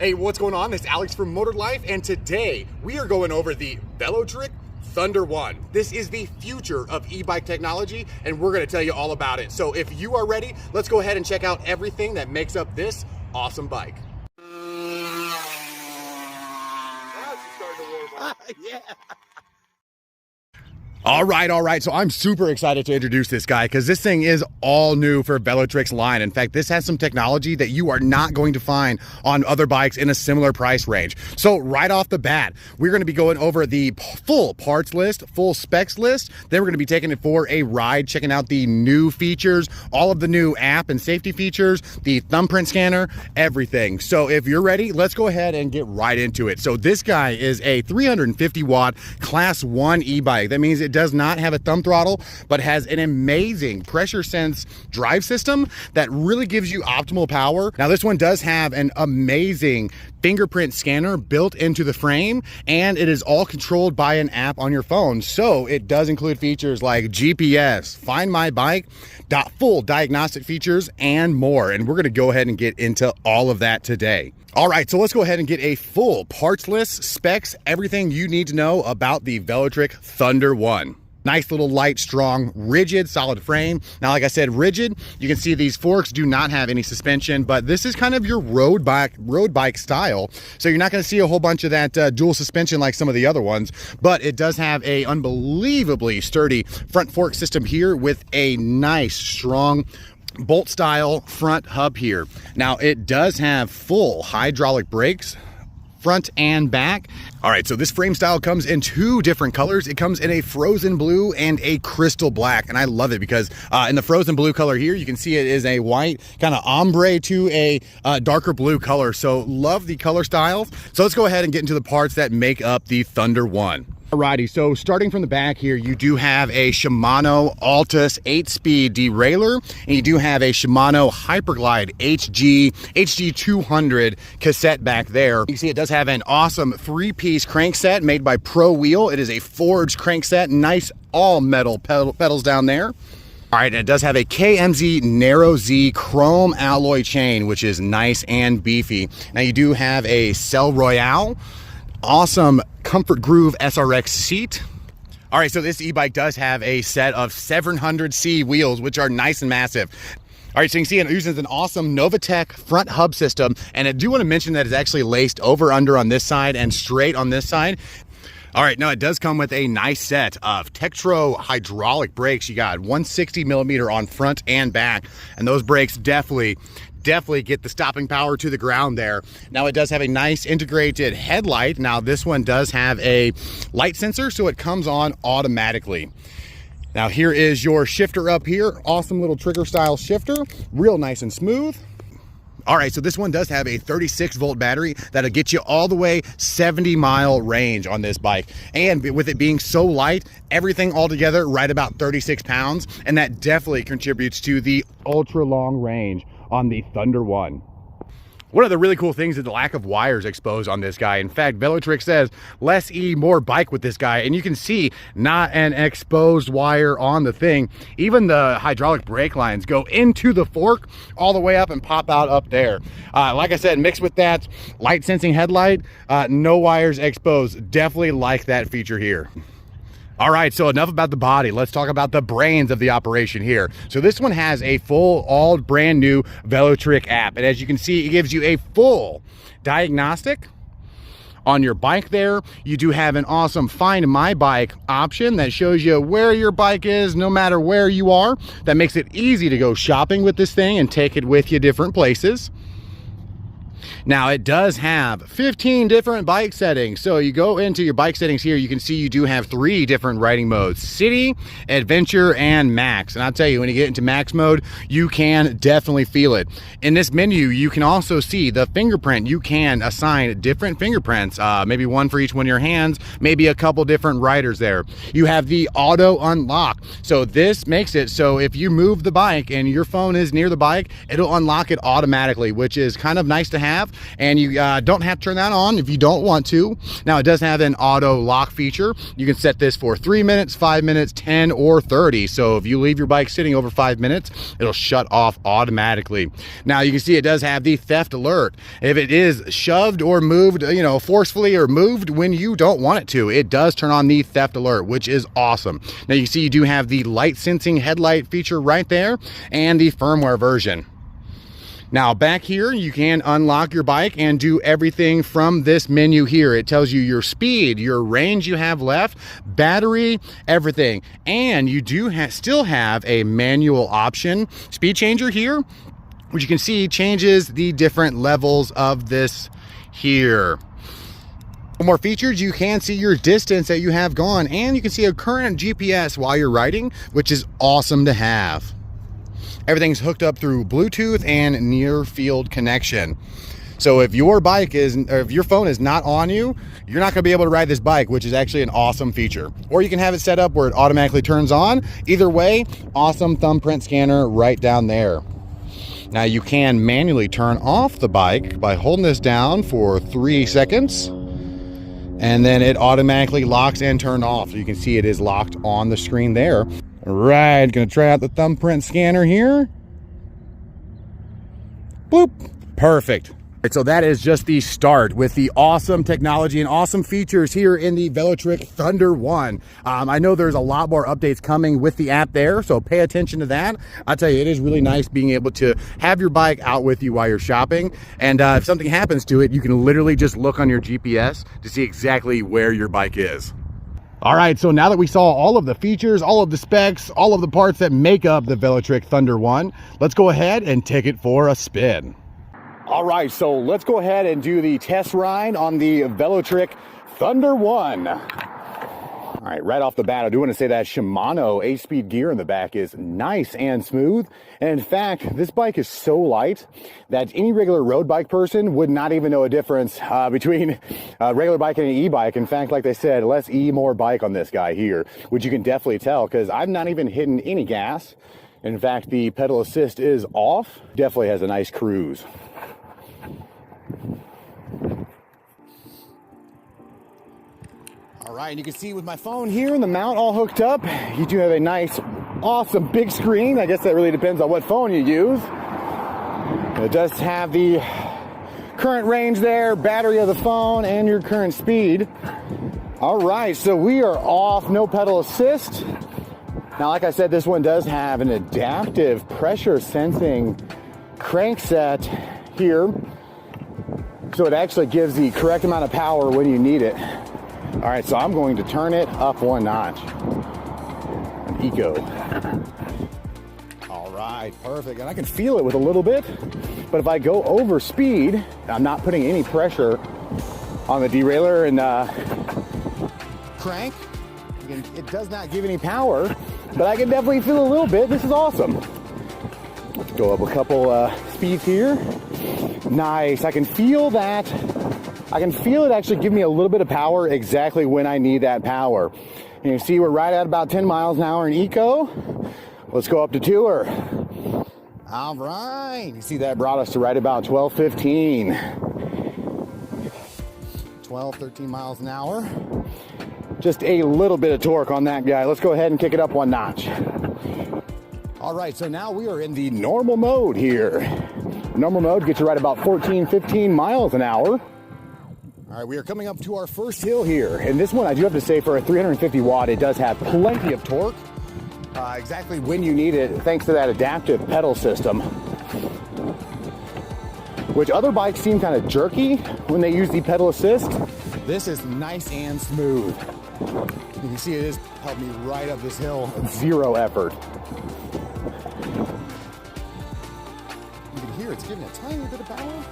Hey, what's going on? It's Alex from Motor Life, and today we are going over the Velotric Thunder 1. This is the future of e-bike technology, and we're going to tell you all about it. So if you are ready, let's go ahead and check out everything that makes up this awesome bike. Yeah. All right. So I'm super excited to introduce this guy because this thing is all new for Velotric's line. In fact, this has some technology that you are not going to find on other bikes in a similar price range. So right off the bat, we're going to be going over the full parts list, full specs list. Then we're going to be taking it for a ride, checking out the new features, all of the new app and safety features, the thumbprint scanner, everything. So if you're ready, let's go ahead and get right into it. So this guy is a 350 watt class 1 e-bike. That means it does not have a thumb throttle, but has an amazing pressure sense drive system that really gives you optimal power. Now this one does have an amazing fingerprint scanner built into the frame, and it is all controlled by an app on your phone. So it does include features like GPS, Find My Bike, full diagnostic features, and more. And we're gonna go ahead and get into all of that today. All right, so let's go ahead and get a full parts list, specs, everything you need to know about the Velotric Thunder 1. Nice little light, strong, rigid, solid frame. Now, like I said, rigid. You can see these forks do not have any suspension, but this is kind of your road bike style. So you're not going to see a whole bunch of that dual suspension like some of the other ones, but it does have a unbelievably sturdy front fork system here with a nice, strong bolt style front hub here. Now it does have full hydraulic brakes, front and back. All right, so this frame style comes in two different colors. It comes in a frozen blue and a crystal black, and I love it because in the frozen blue color here, you can see it is a white kind of ombre to a darker blue color. So love the color styles. So let's go ahead and get into the parts that make up the Thunder 1. Alrighty, so starting from the back here, you do have a Shimano Altus 8-speed derailleur, and you do have a Shimano Hyperglide HG200 cassette back there. You can see it does have an awesome 3-piece crankset made by Pro Wheel. It is a forged crankset, nice all metal pedals down there. All right, and it does have a KMZ Narrow Z chrome alloy chain, which is nice and beefy. Now you do have a Cell Royale, awesome Comfort Groove SRX seat. All right, so this e-bike does have a set of 700C wheels, which are nice and massive. All right, so you can see it uses an awesome Novatech front hub system, and I do want to mention that it's actually laced over under on this side and straight on this side. All right, now it does come with a nice set of Tektro hydraulic brakes. You got 160 millimeter on front and back, and those brakes definitely get the stopping power to the ground there. Now it does have a nice integrated headlight. Now this one does have a light sensor, so it comes on automatically. Now here is your shifter up here. Awesome little trigger style shifter, real nice and smooth. All right, so this one does have a 36 volt battery that'll get you all the way 70-mile range on this bike. And with it being so light, everything all together right about 36 pounds. And that definitely contributes to the ultra long range on the Thunder 1. One of the really cool things is the lack of wires exposed on this guy. In fact, Velotric says less E, more bike with this guy, and you can see not an exposed wire on the thing. Even the hydraulic brake lines go into the fork all the way up and pop out up there. Like I said, mixed with that light sensing headlight, no wires exposed. Definitely like that feature here. All right, so enough about the body. Let's talk about the brains of the operation here. So this one has a full, all brand new Velotric app. And as you can see, it gives you a full diagnostic on your bike there. You do have an awesome Find My Bike option that shows you where your bike is, no matter where you are. That makes it easy to go shopping with this thing and take it with you different places. Now it does have 15 different bike settings. So you go into your bike settings here, you can see you do have 3 different riding modes: City, Adventure, and Max. And I'll tell you, when you get into Max mode, you can definitely feel it. In this menu, you can also see the fingerprint. You can assign different fingerprints, maybe one for each one of your hands, maybe a couple different riders there. You have the auto unlock. So this makes it so if you move the bike and your phone is near the bike, it'll unlock it automatically, which is kind of nice to have. and you don't have to turn that on if you don't want to. Now it does have an auto lock feature. You can set this for 3 minutes, 5 minutes, 10, or 30. So if you leave your bike sitting over 5 minutes, it'll shut off automatically. Now you can see it does have the theft alert. If it is shoved or moved, forcefully or moved when you don't want it to, it does turn on the theft alert, which is awesome. Now you see you do have the light sensing headlight feature right there and the firmware version. Now back here, you can unlock your bike and do everything from this menu here. It tells you your speed, your range you have left, battery, everything. And you do still have a manual option speed changer here, which you can see changes the different levels of this here. More features, you can see your distance that you have gone, and you can see a current GPS while you're riding, which is awesome to have. Everything's hooked up through Bluetooth and near field connection. So if your phone is not on you, you're not gonna be able to ride this bike, which is actually an awesome feature. Or you can have it set up where it automatically turns on. Either way, awesome thumbprint scanner right down there. Now you can manually turn off the bike by holding this down for 3 seconds, and then it automatically locks and turns off. So you can see it is locked on the screen there. All right, gonna try out the thumbprint scanner here. Boop, perfect. So that is just the start with the awesome technology and awesome features here in the Velotric Thunder 1. I know there's a lot more updates coming with the app there, so pay attention to that. I'll tell you, it is really nice being able to have your bike out with you while you're shopping. And if something happens to it, you can literally just look on your GPS to see exactly where your bike is. All right, so now that we saw all of the features, all of the specs, all of the parts that make up the Velotric Thunder 1, let's go ahead and take it for a spin. All right, so let's go ahead and do the test ride on the Velotric Thunder 1. All right, right off the bat, I do want to say that Shimano 8-speed gear in the back is nice and smooth. And in fact, this bike is so light that any regular road bike person would not even know a difference between a regular bike and an e-bike. In fact, like they said, less E, more bike on this guy here, which you can definitely tell because I've not even hitting any gas. In fact, the pedal assist is off. Definitely has a nice cruise. All right, and you can see with my phone here and the mount all hooked up, you do have a nice, awesome big screen. I guess that really depends on what phone you use. It does have the current range there, battery of the phone, and your current speed. All right, so we are off, no pedal assist. Now, like I said, this one does have an adaptive pressure sensing crankset here. So it actually gives the correct amount of power when you need it. All right, so I'm going to turn it up 1 notch. An Eco. All right, perfect. And I can feel it with a little bit, but if I go over speed, I'm not putting any pressure on the derailleur and crank. Again, it does not give any power, but I can definitely feel a little bit. This is awesome. Let's go up a couple speeds here. Nice, I can feel that. I can feel it actually give me a little bit of power exactly when I need that power. And you see we're right at about 10 miles an hour in Eco. Let's go up to Tour. All right, you see that brought us to right about 12, 15. 12, 13 miles an hour. Just a little bit of torque on that guy. Let's go ahead and kick it up 1 notch. All right, so now we are in the normal mode here. Normal mode gets you right about 14, 15 miles an hour. All right, we are coming up to our first hill here. And this one, I do have to say, for a 350 watt, it does have plenty of torque. Exactly when you need it, thanks to that adaptive pedal system. Which other bikes seem kind of jerky when they use the pedal assist. This is nice and smooth. You can see it has helped me right up this hill with zero effort. You can hear it's giving a tiny bit of power.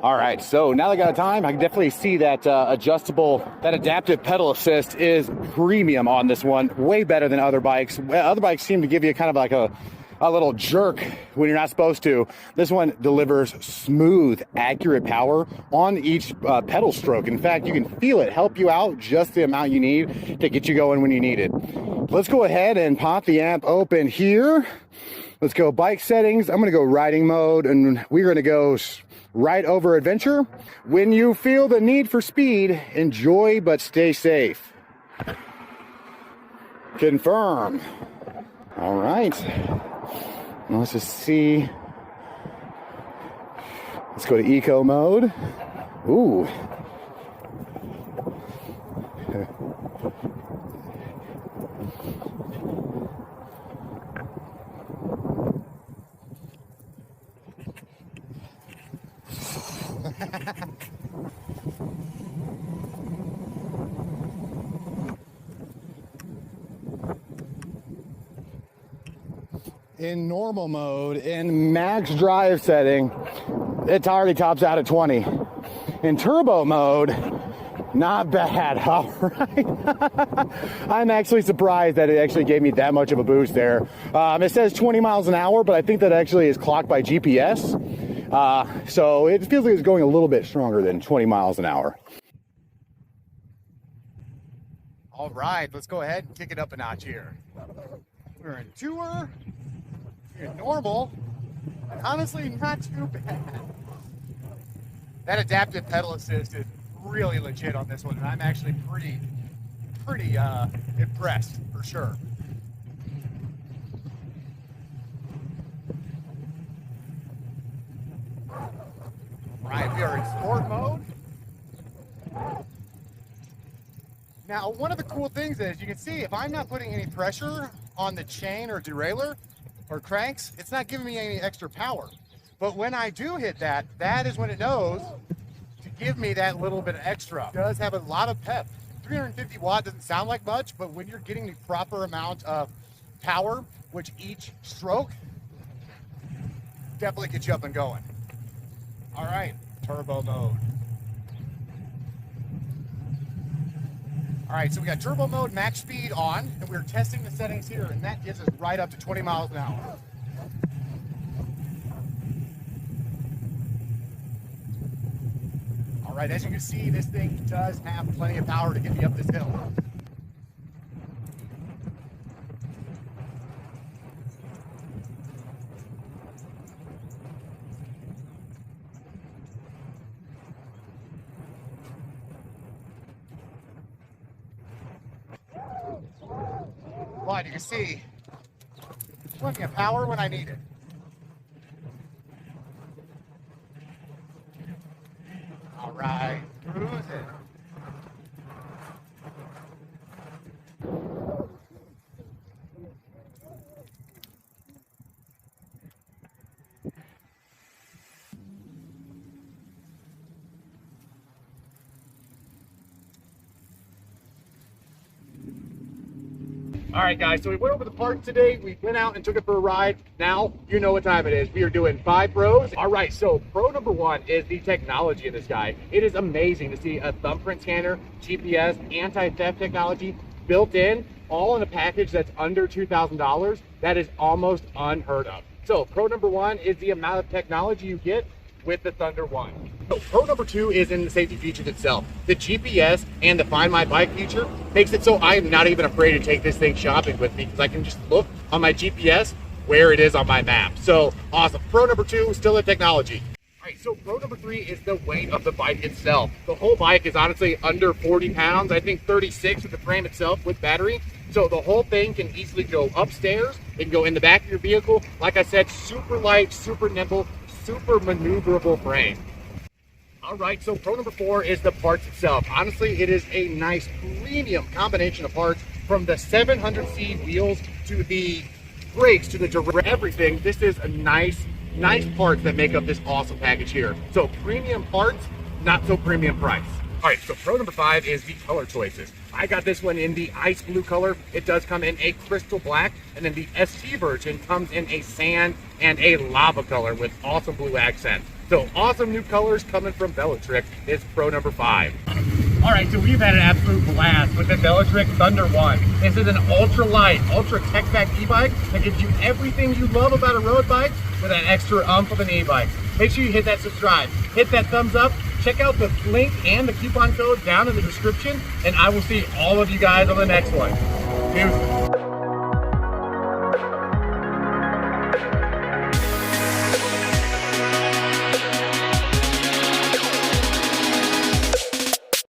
All right, so now that I got time, I can definitely see that that adaptive pedal assist is premium on this one. Way better than other bikes. Other bikes seem to give you kind of like a a little jerk when you're not supposed to. This one delivers smooth, accurate power on each pedal stroke. In fact, you can feel it help you out just the amount you need to get you going when you need it. Let's go ahead and pop the app open here. Let's go bike settings. I'm gonna go riding mode, and we're gonna go right over adventure. When you feel the need for speed, enjoy but stay safe. Confirm. All right. Now let's just see. Let's go to eco mode. Ooh. In normal mode, in max drive setting, it already tops out at 20. In turbo mode, not bad. All right. I'm actually surprised that it actually gave me that much of a boost there. It says 20 miles an hour, but I think that actually is clocked by GPS. So it feels like it's going a little bit stronger than 20 miles an hour. All right, let's go ahead and kick it up a notch here. We're in tour. You're normal, and honestly, not too bad. That adaptive pedal assist is really legit on this one, and I'm actually pretty impressed for sure. Right, we are in sport mode. Now, one of the cool things is you can see if I'm not putting any pressure on the chain or derailleur or cranks, it's not giving me any extra power. But when I do hit that, that is when it knows to give me that little bit extra. It does have a lot of pep. 350 watt doesn't sound like much, but when you're getting the proper amount of power, which each stroke definitely gets you up and going. All right, turbo mode. All right, so we got turbo mode, max speed on, and we're testing the settings here, and that gives us right up to 20 miles an hour. All right, as you can see, this thing does have plenty of power to get me up this hill. But you can see plenty of power when I need it. All right, cruising. All right, guys, so we went over the park today. We went out and took it for a ride. Now you know what time it is. We are doing 5 pros. All right, so pro number 1 is the technology of this guy. It is amazing to see a thumbprint scanner, GPS, anti-theft technology built in, all in a package that's under $2,000. That is almost unheard of. So pro number 1 is the amount of technology you get with the Thunder One. So pro number 2 is in the safety features itself. The GPS and the Find My Bike feature makes it so I am not even afraid to take this thing shopping with me because I can just look on my GPS where it is on my map. So awesome. Pro number 2, still the technology. All right, so pro number 3 is the weight of the bike itself. The whole bike is honestly under 40 pounds. I think 36 with the frame itself with battery. So the whole thing can easily go upstairs. It can go in the back of your vehicle. Like I said, super light, super nimble, super maneuverable frame. All right, so pro number 4 is the parts itself. Honestly, it is a nice premium combination of parts, from the 700C wheels to the brakes to the direct everything. This is a nice parts that make up this awesome package here. So premium parts, not so premium price. All right, so pro number 5 is the color choices. I got this one in the ice blue color. It does come in a crystal black, and then the ST version comes in a sand and a lava color with awesome blue accents. So awesome new colors coming from Velotric is pro number 5. All right, so we've had an absolute blast with the Velotric Thunder 1. This is an ultra-light, ultra-tech-pack e-bike that gives you everything you love about a road bike with an extra umph of an e-bike. Make sure you hit that subscribe, hit that thumbs up, check out the link and the coupon code down in the description, and I will see all of you guys on the next one. Deuces.